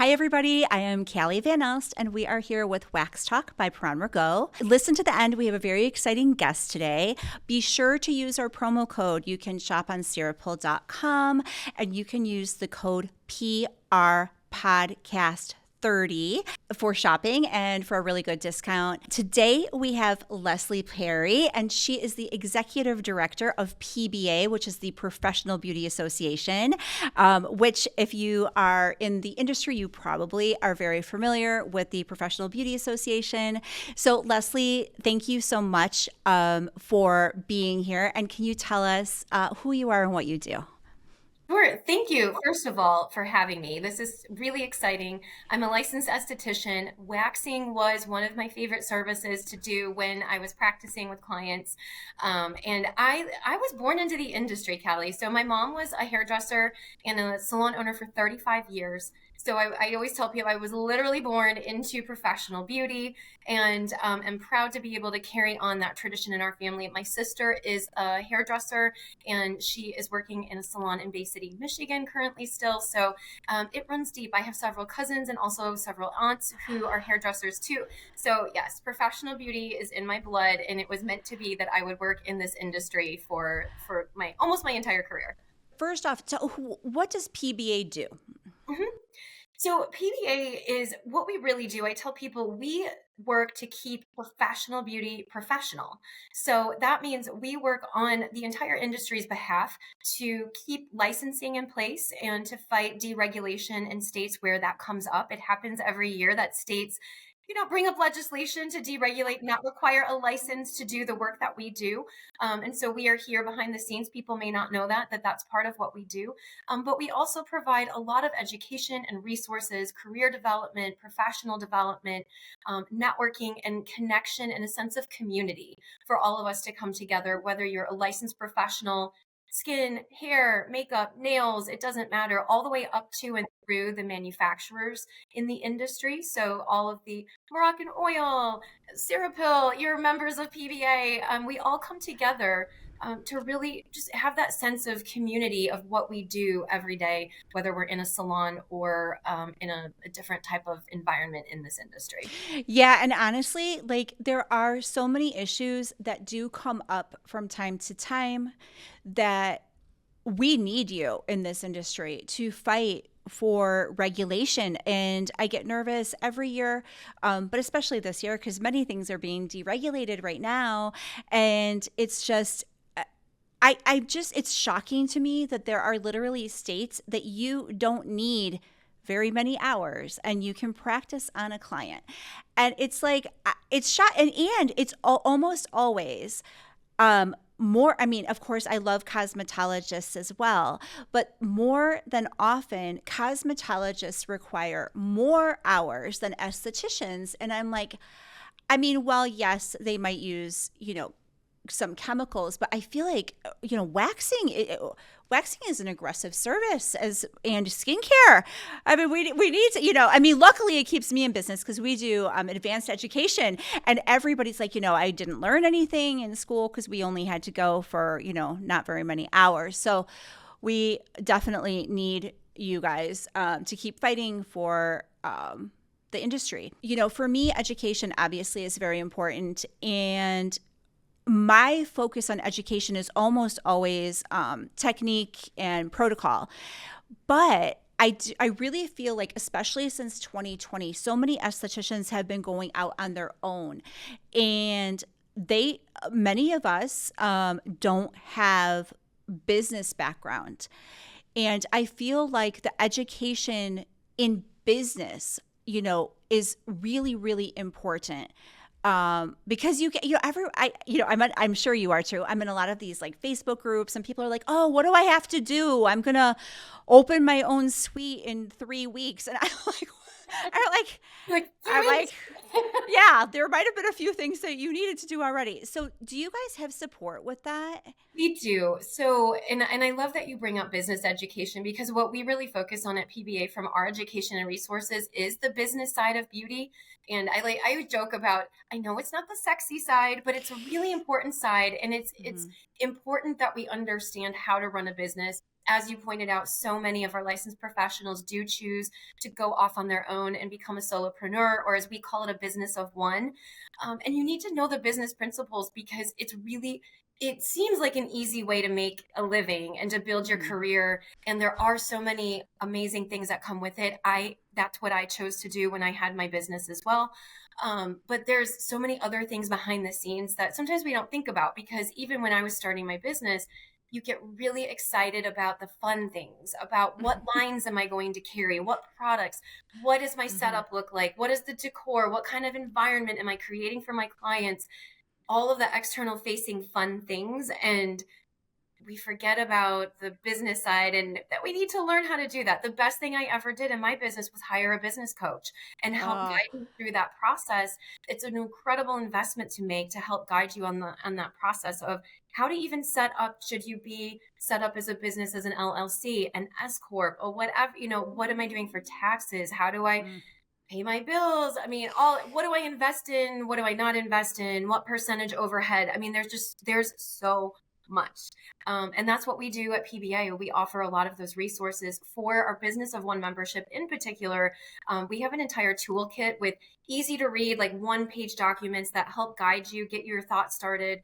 Hi, everybody. I am Callie Van Elst, and we are here with Wax Talk by Perron Rigot. Listen to the end. We have a very exciting guest today. Be sure to use our promo code. You can shop on Cerepill.com, and you can use the code PRPodcast30 for shopping and for a really good discount. Today we have Leslie Perry, and she is the executive director of PBA, which is the Professional Beauty Association, which if you are in the industry, you probably are very familiar with the Professional Beauty Association. So Leslie, thank you so much for being here. And can you tell us who you are and what you do? Sure. Thank you, first of all, for having me. This is really exciting. I'm a licensed esthetician. Waxing was one of my favorite services to do when I was practicing with clients. And I was born into the industry, Callie. So my mom was a hairdresser and a salon owner for 35 years. So I always tell people I was literally born into professional beauty and am proud to be able to carry on that tradition in our family. My sister is a hairdresser and she is working in a salon in Bay City, Michigan currently still. So it runs deep. I have several cousins and also several aunts who are hairdressers too. So yes, professional beauty is in my blood, and it was meant to be that I would work in this industry for my almost my entire career. First off, so what does PBA do? Mhm. So PBA is what we really do. I tell people we work to keep professional beauty professional. So that means we work on the entire industry's behalf to keep licensing in place and to fight deregulation in states where that comes up. It happens every year that states bring up legislation to deregulate, not require a license to do the work that we do. And so we are here behind the scenes. People may not know that that's part of what we do. But we also provide a lot of education and resources, career development, professional development, networking and connection, and a sense of community for all of us to come together, whether you're a licensed professional, skin, hair, makeup, nails, it doesn't matter, all the way up to and through the manufacturers in the industry. So all of the Moroccan oil, Cerepill, you're members of PBA, we all come together to really just have that sense of community of what we do every day, whether we're in a salon or in a different type of environment in this industry. Yeah, and honestly, like there are so many issues that do come up from time to time that we need you in this industry to fight for regulation. And I get nervous every year, but especially this year because many things are being deregulated right now. And it's just, it's shocking to me that there are literally states that you don't need very many hours and you can practice on a client. And it's like, it's shot and it's almost always more. I mean, of course, I love cosmetologists as well, but more than often, cosmetologists require more hours than estheticians. And I'm like, I mean, well, yes, they might use, some chemicals, but I feel like waxing is an aggressive service and skincare. I mean, we need to, I mean, luckily it keeps me in business because we do advanced education, and everybody's like, I didn't learn anything in school because we only had to go for not very many hours. So we definitely need you guys to keep fighting for. The industry. For me, education obviously is very important, and my focus on education is almost always technique and protocol. But I really feel like, especially since 2020, so many estheticians have been going out on their own. And many of us don't have business background. And I feel like the education in business, is really, really important because you get, I'm sure you are too. I'm in a lot of these like Facebook groups and people are like, oh, what do I have to do? I'm going to open my own suite in 3 weeks. And I'm like, Like I'm 3 weeks. like, yeah, there might have been a few things that you needed to do already. So do you guys have support with that? We do. So, and I love that you bring up business education, because what we really focus on at PBA from our education and resources is the business side of beauty. And I joke about, I know it's not the sexy side, but it's a really important side, and it's Mhm. important that we understand how to run a business, as you pointed out, so many of our licensed professionals do choose to go off on their own and become a solopreneur, or as we call it, a business of one. And you need to know the business principles, because it seems like an easy way to make a living and to build your career. And there are so many amazing things that come with it. That's what I chose to do when I had my business as well. But there's so many other things behind the scenes that sometimes we don't think about, because even when I was starting my business, you get really excited about the fun things, about what lines am I going to carry, what products, what does my setup look like, what is the decor, what kind of environment am I creating for my clients, all of the external facing fun things. And we forget about the business side, and that we need to learn how to do that. The best thing I ever did in my business was hire a business coach and help guide me through that process. It's an incredible investment to make, to help guide you on that process of how to even set up, should you be set up as a business, as an LLC, an S corp, or whatever, what am I doing for taxes? How do I pay my bills? I mean, what do I invest in? What do I not invest in? What percentage overhead? I mean, there's so much. And that's what we do at PBA. We offer a lot of those resources for our business of one membership in particular. We have an entire toolkit with easy to read, like 1-page documents that help guide you, get your thoughts started,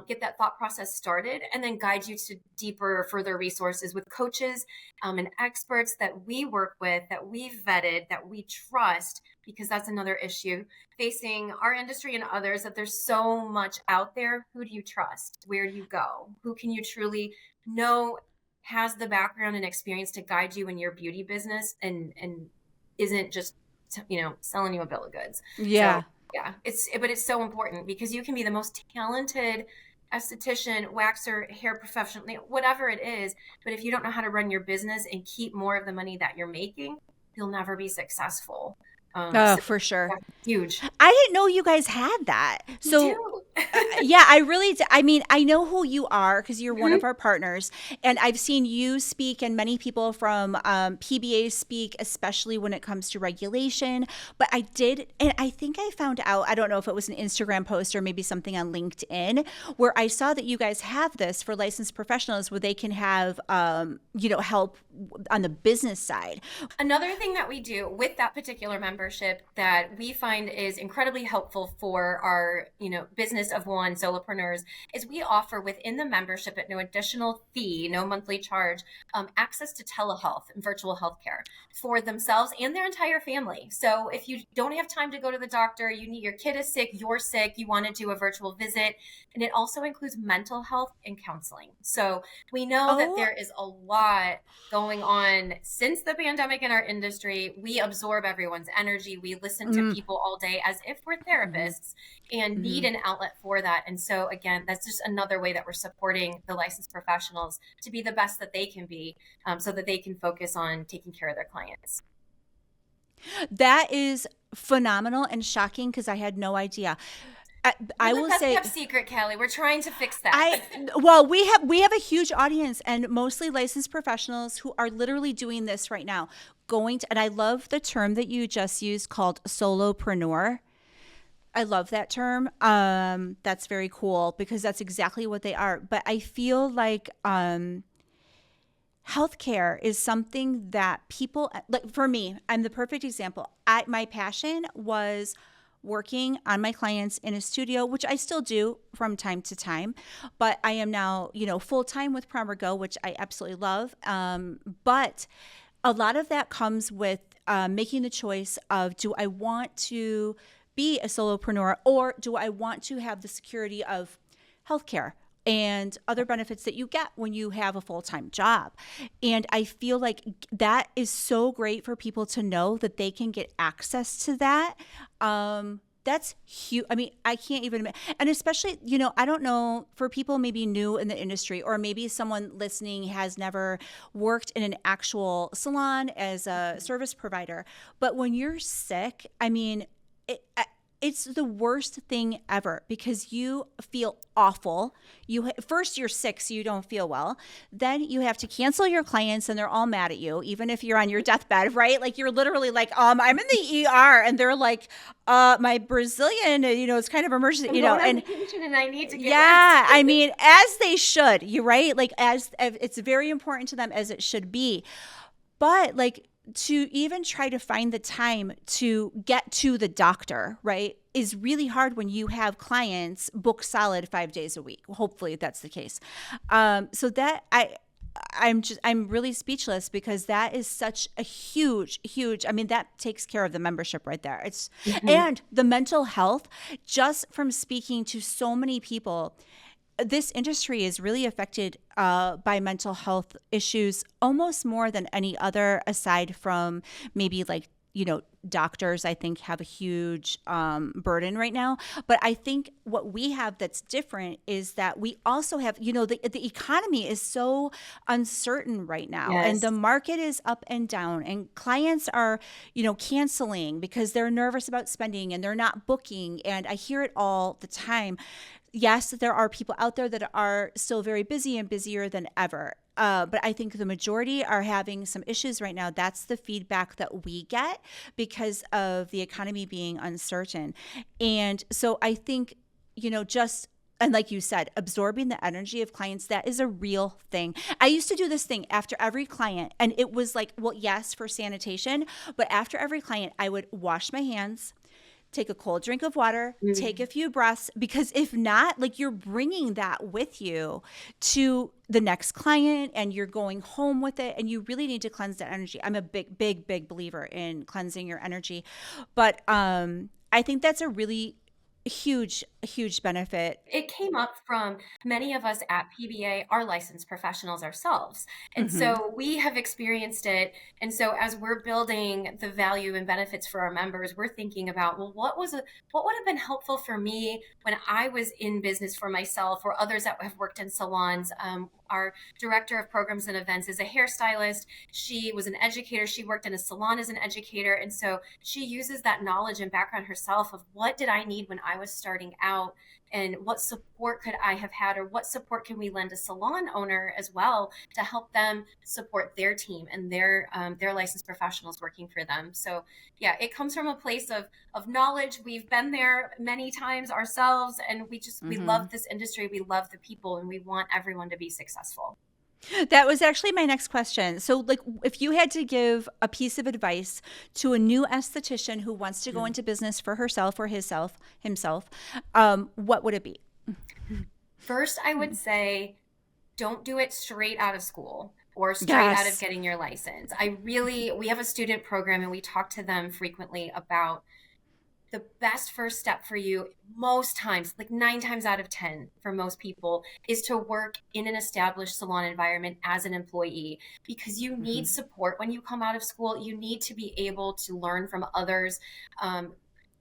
get that thought process started, and then guide you to deeper, further resources with coaches and experts that we work with, that we've vetted, that we trust, because that's another issue facing our industry and others, that there's so much out there. Who do you trust? Where do you go? Who can you truly know has the background and experience to guide you in your beauty business, and isn't just selling you a bill of goods? Yeah. So, yeah, but it's so important, because you can be the most talented esthetician, waxer, hair professional, whatever it is, but if you don't know how to run your business and keep more of the money that you're making, you'll never be successful. So For sure. huge. I didn't know you guys had that. So yeah, I really, I mean, I know who you are because you're one of our partners, and I've seen you speak and many people from PBA speak, especially when it comes to regulation. But I did, and I think I found out, I don't know if it was an Instagram post or maybe something on LinkedIn, where I saw that you guys have this for licensed professionals where they can have, help on the business side. Another thing that we do with that particular membership that we find is incredibly helpful for our, business of one solopreneurs, is we offer within the membership at no additional fee, no monthly charge, access to telehealth and virtual healthcare for themselves and their entire family. So if you don't have time to go to the doctor, your kid is sick, you're sick, you want to do a virtual visit, and it also includes mental health and counseling. So we know that there is a lot going on since the pandemic in our industry. We absorb everyone's energy. We listen to people all day as if we're therapists and need an outlet for that. And so again, that's just another way that we're supporting the licensed professionals to be the best that they can be, so that they can focus on taking care of their clients. That is phenomenal and shocking, because I had no idea. I will say, kept secret, Kelly. We're trying to fix that. We have a huge audience, and mostly licensed professionals who are literally doing this right now. And I love the term that you just used called solopreneur. I love that term. That's very cool, because that's exactly what they are. But I feel like healthcare is something that people, like for me, I'm the perfect example. My passion was working on my clients in a studio, which I still do from time to time, but I am now, full-time with Rigot, which I absolutely love. But a lot of that comes with making the choice of, do I want to be a solopreneur, or do I want to have the security of healthcare and other benefits that you get when you have a full-time job? And I feel like that is so great for people to know that they can get access to that. That's huge. I mean, I can't even, and especially, I don't know, for people maybe new in the industry, or maybe someone listening has never worked in an actual salon as a service provider. But when you're sick, I mean, it's the worst thing ever because you feel awful. First you're sick, so you don't feel well. Then you have to cancel your clients, and they're all mad at you, even if you're on your deathbed, right? Like you're literally like, I'm in the ER, and they're like, my Brazilian, it's kind of emergency, I'm going on and vacation and I need to get rest. yeah, I mean, as they should, you right? Like as it's very important to them as it should be. But like to even try to find the time to get to the doctor, right, is really hard when you have clients book solid 5 days a week. Hopefully that's the case. So that I'm really speechless because that is such a huge, I mean, that takes care of the membership right there. And the mental health, just from speaking to so many people, this industry is really affected by mental health issues almost more than any other, aside from maybe like, doctors, I think, have a huge burden right now. But I think what we have that's different is that we also have, the economy is so uncertain right now, and Yes. the market is up and down, and clients are, canceling because they're nervous about spending and they're not booking. And I hear it all the time. Yes, there are people out there that are still very busy and busier than ever. But I think the majority are having some issues right now. That's the feedback that we get because of the economy being uncertain. And so I think, just, and like you said, absorbing the energy of clients, that is a real thing. I used to do this thing after every client, and it was like, well, yes, for sanitation, but after every client, I would wash my hands, take a cold drink of water, take a few breaths, because if not, like you're bringing that with you to the next client and you're going home with it, and you really need to cleanse that energy. I'm a big believer in cleansing your energy. But I think that's a really huge benefit. It came up from many of us at PBA are licensed professionals ourselves. And Hmm. so we have experienced it. And so as we're building the value and benefits for our members, we're thinking about, well, what would have been helpful for me when I was in business for myself, or others that have worked in salons. Our director of programs and events is a hairstylist. She was an educator. She worked in a salon as an educator. And so she uses that knowledge and background herself of what did I need when I was starting out, and what support could I have had, or what support can we lend a salon owner as well to help them support their team and their licensed professionals working for them. So yeah, it comes from a place of knowledge. We've been there many times ourselves, and we Hmm. love this industry. We love the people, and we want everyone to be successful. That was actually my next question. So, like, if you had to give a piece of advice to a new esthetician who wants to go into business for herself or himself, what would it be? First, I would say don't do it straight out of school or straight out of Yes. getting your license. We have a student program, and we talk to them frequently about the best first step for you. Most times, like 9 times out of 10 for most people, is to work in an established salon environment as an employee, because you need Hmm. support when you come out of school. You need to be able to learn from others.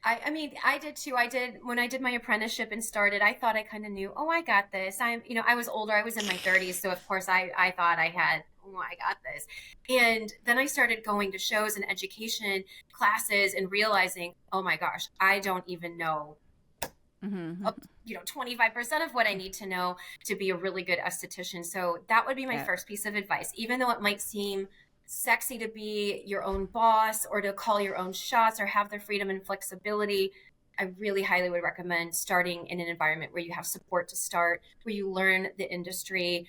I mean, I did too. I did when I did my apprenticeship and started. I thought I kind of knew. Oh, I got this. I was older. I was in my 30s, so of course I thought I had. Oh, I got this. And then I started going to shows and education classes and realizing, oh my gosh, I don't even know Hmm. up 25% of what I need to know to be a really good esthetician. So that would be my Yeah. first piece of advice. Even though it might seem sexy to be your own boss or to call your own shots or have the freedom and flexibility, I really highly would recommend starting in an environment where you have support to start, where you learn the industry,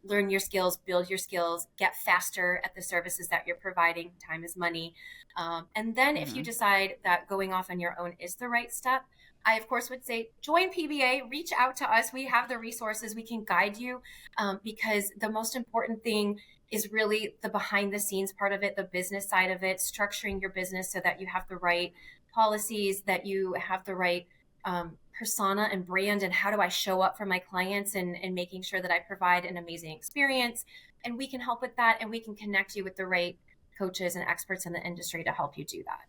learn your skills, build your skills, get faster at the services that you're providing. Time is money. And then if you Hmm. decide that going off on your own is the right step, I, of course, would say join PBA, reach out to us. We have the resources, we can guide you, because the most important thing is really the behind the scenes part of it, the business side of it, structuring your business so that you have the right policies, that you have the right persona and brand, and how do I show up for my clients, and making sure that I provide an amazing experience. And we can help with that, and we can connect you with the right coaches and experts in the industry to help you do that.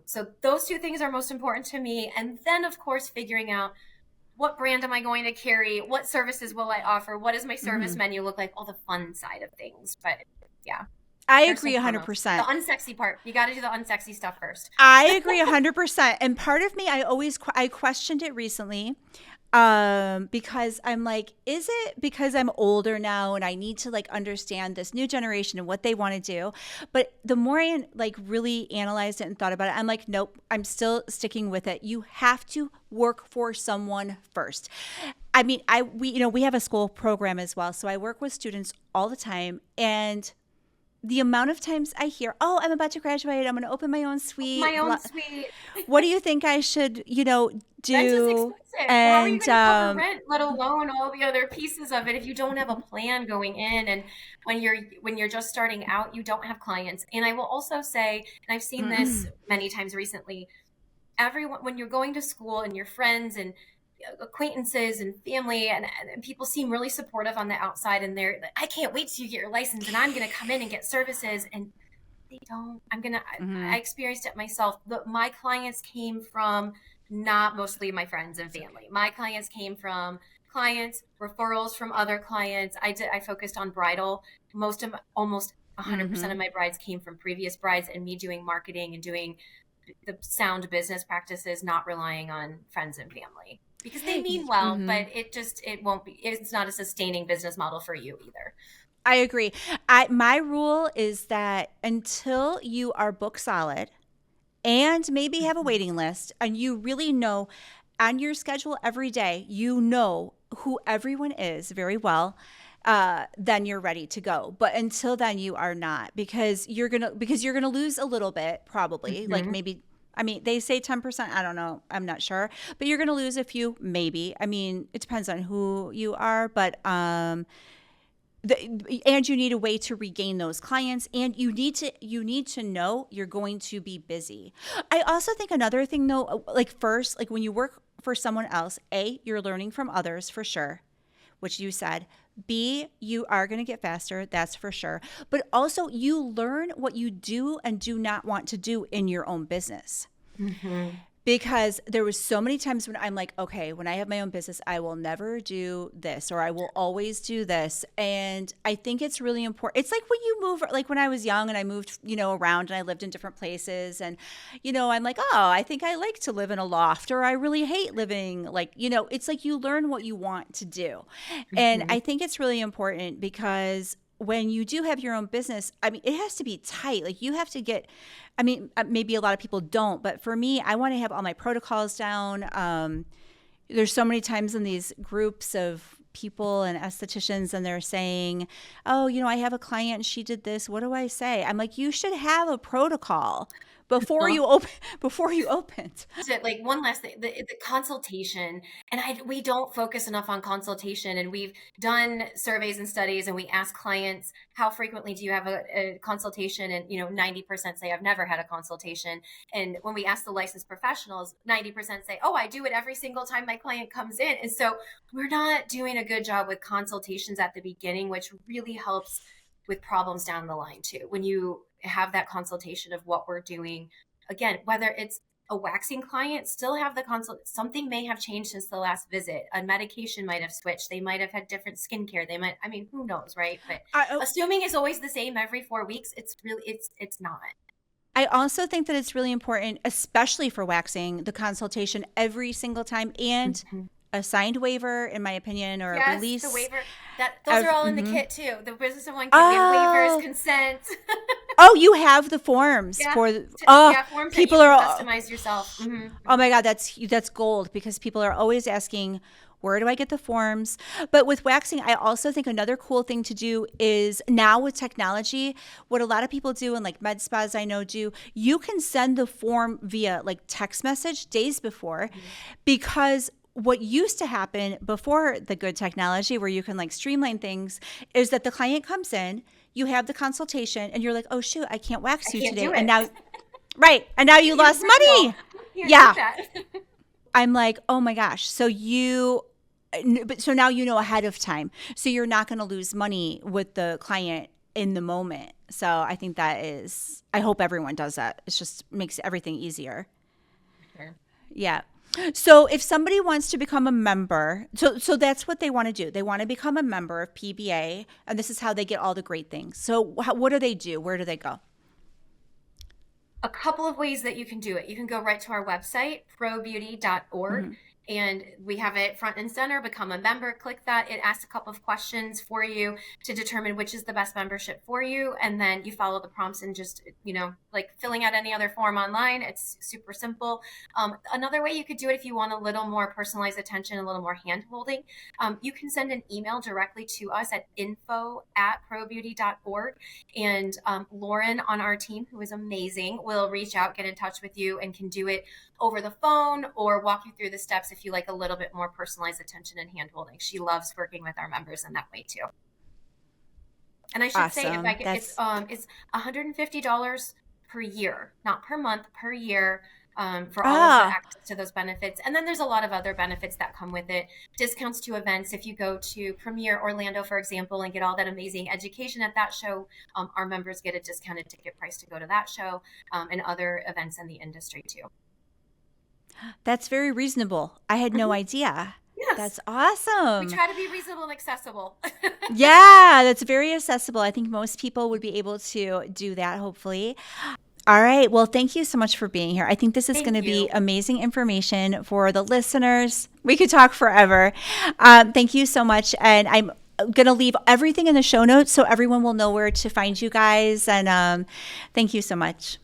So those two things are most important to me. And then, of course, figuring out what brand am I going to carry? What services will I offer? What does my service Hmm. menu look like? All the fun side of things. But yeah. I first agree and foremost. The 100%. unsexy part. You got to do the unsexy stuff first. I agree 100%. And part of me, I questioned it recently, because I'm like, is it because I'm older now and I need to like understand this new generation and what they want to do? But the more I like really analyzed it and thought about it, I'm like, nope, I'm still sticking with it. You have to work for someone first. I mean, we have a school program as well, so I work with students all the time, and the amount of times I hear, "Oh, I'm about to graduate. I'm going to open my own My suite. own suite. What do you think I should, Rent is do?" expensive. How are you And going to cover rent, let alone all the other pieces of it if you don't have a plan going in? And when you're just starting out, you don't have clients. And I will also say, and I've seen this many times recently, everyone when you're going to school and your friends and acquaintances and family and people seem really supportive on the outside, and they're like, I can't wait till you get your license and I'm going to come in and get services, and they don't. I experienced it myself. My clients came from not mostly my friends and family. My clients came from clients, referrals from other clients. I focused on bridal. Almost 100% of my brides came from previous brides and me doing marketing and doing the sound business practices, not relying on friends and family because they mean well, but it won't be, it's not a sustaining business model for you either. I agree. My rule is that until you are book solid and maybe have a Mhm. waiting list and you really know on your schedule every day, you know who everyone is very well, then you're ready to go. But until then, you are not, because you're gonna lose a little bit probably, like Mhm. maybe. I mean, they say 10%. I don't know. I'm not sure, but you're gonna lose a few, maybe. I mean, it depends on who you are, but and you need a way to regain those clients, and you need to know you're going to be busy. I also think another thing though, like first, like when you work for someone else, you're learning from others for sure, which you said. B, you are going to get faster, that's for sure, but also you learn what you do and do not want to do in your own business. Mhm. Because there was so many times when I'm like, okay, when I have my own business, I will never do this, or I will always do this. And I think it's really important. It's like when you move, like when I was young and I moved, around, and I lived in different places, and I'm like, oh, I think I like to live in a loft, or I really hate living, like, it's like you learn what you want to do. And Mhm. I think it's really important because when you do have your own business, I mean, it has to be tight. Like you have to get, I mean, maybe a lot of people don't, but for me, I want to have all my protocols down. There's so many times in these groups of people and estheticians, and they're saying, oh, I have a client and she did this. What do I say? I'm like, you should have a protocol before Well, you open, before you opened. like one last thing, the consultation, and we don't focus enough on consultation. And we've done surveys and studies, and we ask clients, how frequently do you have a consultation? And 90% say I've never had a consultation. And when we ask the licensed professionals, 90% say, oh, I do it every single time my client comes in. And so we're not doing a good job with consultations at the beginning, which really helps with problems down the line too. When you have that consultation of what we're doing, again, whether it's a waxing client, still have the consult. Something may have changed since the last visit. A medication might have switched. They might have had different skincare. They might, I mean, who knows, right? But I, assuming it's always the same every 4 weeks, it's not. I also think that it's really important, especially for waxing, the consultation every single time, and Mhm. a signed waiver, in my opinion, or a Yes, the release. waiver. Those are all in the Mhm. kit too. The business of one kit. We have waivers, Oh, consent. oh, you have the forms Yeah. for. Oh, Yeah, forms that you people can are. customize yourself. Oh my God, that's gold, because people are always asking, where do I get the forms? But with waxing, I also think another cool thing to do is, now with technology, what a lot of people do, and like med spas I know do, you can send the form via like text message days before, Mhm. because what used to happen before the good technology where you can like streamline things is that the client comes in, you have the consultation, and you're like, oh shoot, I can't I wax you can't today. do And it. now, right. And now you Get your lost approval. money. Can't do Yeah. that. I'm like, oh my gosh. But so now you know ahead of time. So you're not going to lose money with the client in the moment. So I think I hope everyone does that. It just makes everything easier. Sure. Yeah. So if somebody wants to become a member, so that's what they want to do. They want to become a member of PBA, and this is how they get all the great things. So what do they do? Where do they go? A couple of ways that you can do it. You can go right to our website, probeauty.org, Mm-hmm. and we have it front and center. Become a member, click that. It asks a couple of questions for you to determine which is the best membership for you. And then you follow the prompts and just, like filling out any other form online. It's super simple. Another way you could do it if you want a little more personalized attention, a little more hand holding, you can send an email directly to us at info@probeauty.org. And Lauren on our team, who is amazing, will reach out, get in touch with you, and can do it over the phone or walk you through the steps if you like a little bit more personalized attention and hand holding. She loves working with our members in that way too. And I should say, if I Awesome. could, That's it's $150 per year, not per month, per year. For all of the ah. access to those benefits. And then there's a lot of other benefits that come with it. Discounts to events. If you go to Premiere Orlando, for example, and get all that amazing education at that show, our members get a discounted ticket price to go to that show, and other events in the industry too. That's very reasonable. I had no Mhm. idea. Yes. That's We awesome. try to be reasonable and accessible. Yeah, that's very accessible. I think most people would be able to do that, hopefully. All right. Well, thank you so much for being here. I think this is going Thank to be you. amazing information for the listeners. We could talk forever. Thank you so much. And I'm going to leave everything in the show notes so everyone will know where to find you guys. And thank you so much.